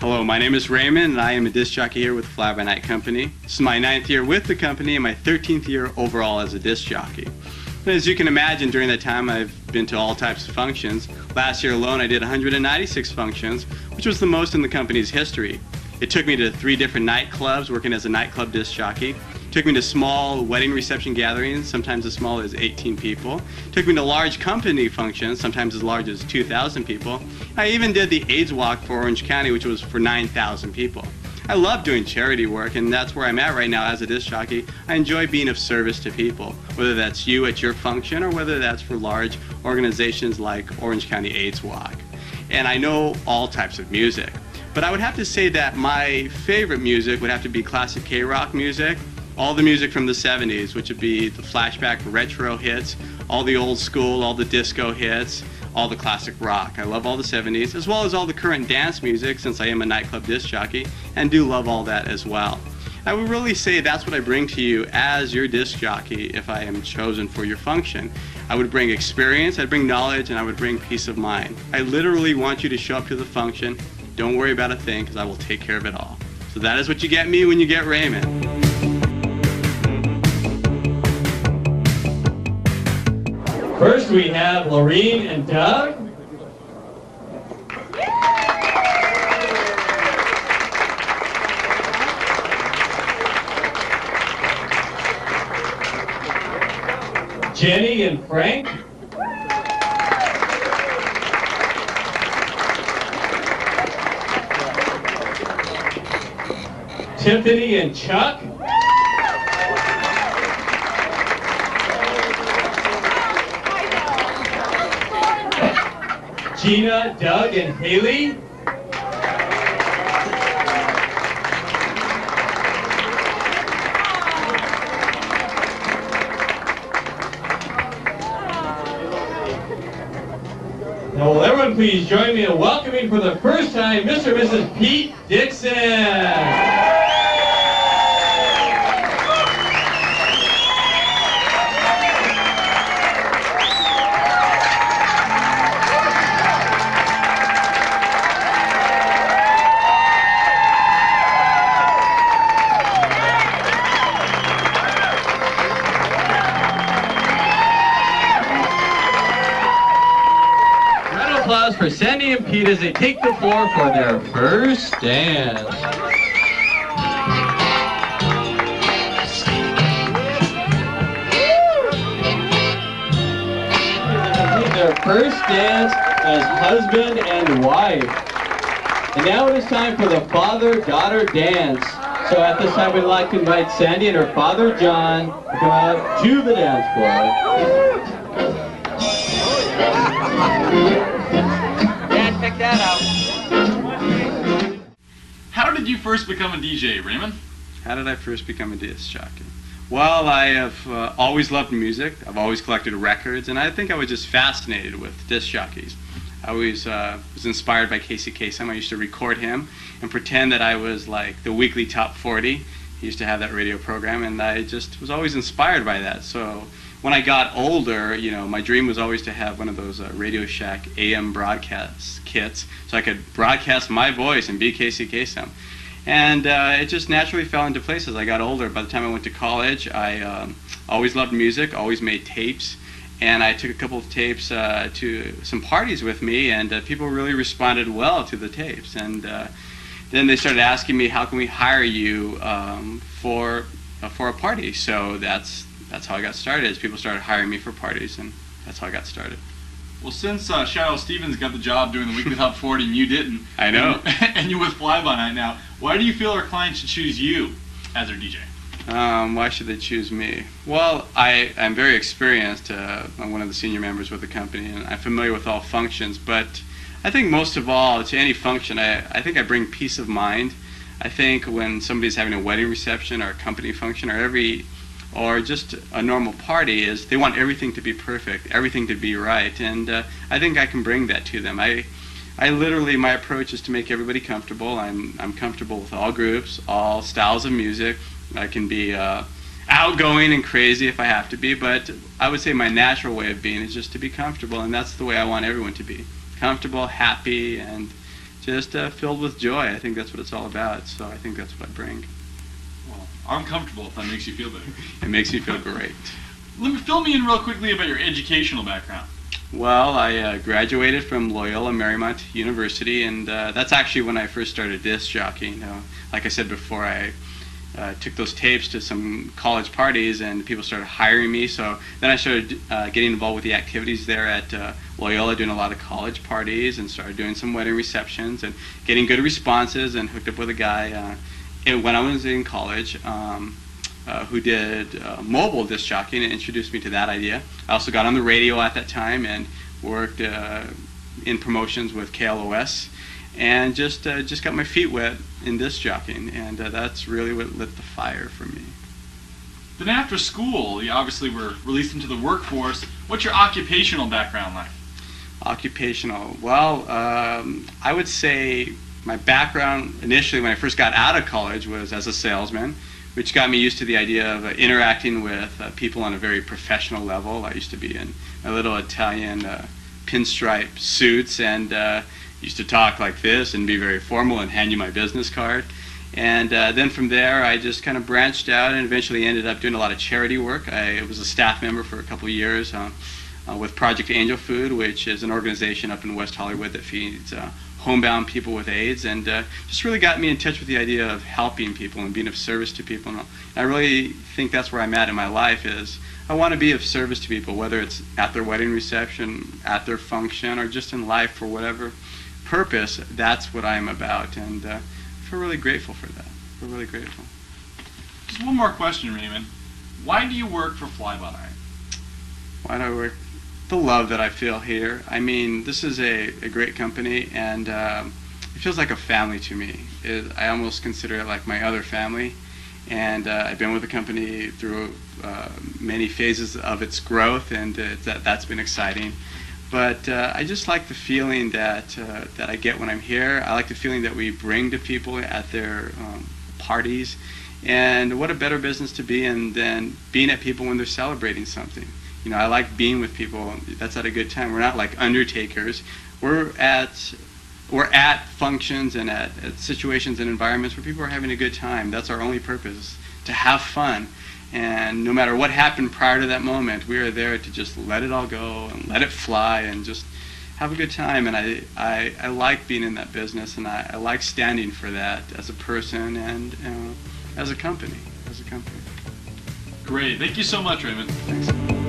Hello, my name is Raymond, and I am a disc jockey here with the Fly By Night Company. This is my 9th year with the company and my 13th year overall as a disc jockey. And as you can imagine, during that time I've been to all types of functions. Last year alone I did 196 functions, which was the most in the company's history. It took me to 3 different nightclubs working as a nightclub disc jockey. It took me to small wedding reception gatherings, sometimes as small as 18 people. It took me to large company functions, sometimes as large as 2,000 people. I even did the AIDS Walk for Orange County, which was for 9,000 people. I love doing charity work, and that's where I'm at right now as a disc jockey. I enjoy being of service to people, whether that's you at your function or whether that's for large organizations like Orange County AIDS Walk. And I know all types of music, but I would have to say that my favorite music would have to be classic KROQ music, all the music from the 70s, which would be the flashback retro hits, all the old school, all the disco hits, all the classic rock. I love all the 70s, as well as all the current dance music, since I am a nightclub disc jockey, and do love all that as well. I would really say that's what I bring to you as your disc jockey if I am chosen for your function. I would bring experience, I'd bring knowledge, and I would bring peace of mind. I literally want you to show up to the function. Don't worry about a thing, because I will take care of it all. So that is what you get me when you get Raymond. First we have Lorene and Doug. Jenny and Frank. Tiffany and Chuck. Gina, Doug, and Haley. Now will everyone please join me in welcoming for the first time Mr. and Mrs. Pete Dixon. Applause for Sandy and Pete as they take the floor for their first dance. Their first dance as husband and wife. And now it is time for the father-daughter dance. So at this time we'd like to invite Sandy and her father John to come out to the dance floor. Check that out. How did you first become a DJ, Raymond? How did I first become a disc jockey? Well, I have always loved music. I've always collected records, and I think I was just fascinated with disc jockeys. I always was inspired by Casey Kasem. I used to record him and pretend that I was like the weekly top 40. He used to have that radio program, and I just was always inspired by that. So when I got older, you know, my dream was always to have one of those Radio Shack AM broadcast kits, so I could broadcast my voice and be Casey Kasem. And it just naturally fell into place as I got older. By the time I went to college, I always loved music, always made tapes, and I took a couple of tapes to some parties with me, and people really responded well to the tapes. And then they started asking me, how can we hire you for a party? So that's how I got started. As people started hiring me for parties, and that's how I got started. Well, since Shiloh Stevens got the job doing the weekly top 40 and you didn't, I know, and you're with Fly By Night now, why do you feel our clients should choose you as their DJ? Why should they choose me? Well, I'm very experienced. I'm one of the senior members with the company, and I'm familiar with all functions. But I think most of all, to any function, I think I bring peace of mind. I think when somebody's having a wedding reception or a company function or just a normal party, is they want everything to be perfect, everything to be right, and I think I can bring that to them. I literally, my approach is to make everybody comfortable. I'm comfortable with all groups, all styles of music. I can be outgoing and crazy if I have to be, but I would say my natural way of being is just to be comfortable, and that's the way I want everyone to be. Comfortable, happy, and just filled with joy. I think that's what it's all about. So I think that's what I bring. Well, I'm comfortable if that makes you feel better. It makes me feel great. Fill me in real quickly about your educational background. Well, I graduated from Loyola Marymount University, and that's actually when I first started disc jockeying. Like I said before, I took those tapes to some college parties, and people started hiring me. So then I started getting involved with the activities there at Loyola, doing a lot of college parties, and started doing some wedding receptions and getting good responses, and hooked up with a guy when I was in college who did mobile disc jockeying and introduced me to that idea. I also got on the radio at that time and worked in promotions with KLOS, and just got my feet wet in disc jockeying, and that's really what lit the fire for me. Then after school, you obviously were released into the workforce. What's your occupational background like? Occupational. Well, I would say my background initially when I first got out of college was as a salesman, which got me used to the idea of interacting with people on a very professional level. I used to be in a little Italian pinstripe suits, and used to talk like this and be very formal and hand you my business card. And then from there I just kind of branched out and eventually ended up doing a lot of charity work. I was a staff member for a couple of years with Project Angel Food, which is an organization up in West Hollywood that feeds homebound people with AIDS, and just really got me in touch with the idea of helping people and being of service to people. And I really think that's where I'm at in my life, is I want to be of service to people, whether it's at their wedding reception, at their function, or just in life for whatever purpose. That's what I'm about, and I feel really grateful for that. We're really grateful. Just one more question, Raymond. Why do you work for Fly By Night? Why do I work? The love that I feel here. I mean, this is a great company, and it feels like a family to me. I almost consider it like my other family, and I've been with the company through many phases of its growth, and that's been exciting. But I just like the feeling that I get when I'm here. I like the feeling that we bring to people at their parties, and what a better business to be in than being at people when they're celebrating something. You know, I like being with people. That's at a good time. We're not like undertakers. We're at functions and at situations and environments where people are having a good time. That's our only purpose, to have fun. And no matter what happened prior to that moment, we are there to just let it all go and let it fly and just have a good time. And I like being in that business, and I like standing for that as a person and as a company. Great. Thank you so much, Raymond. Thanks.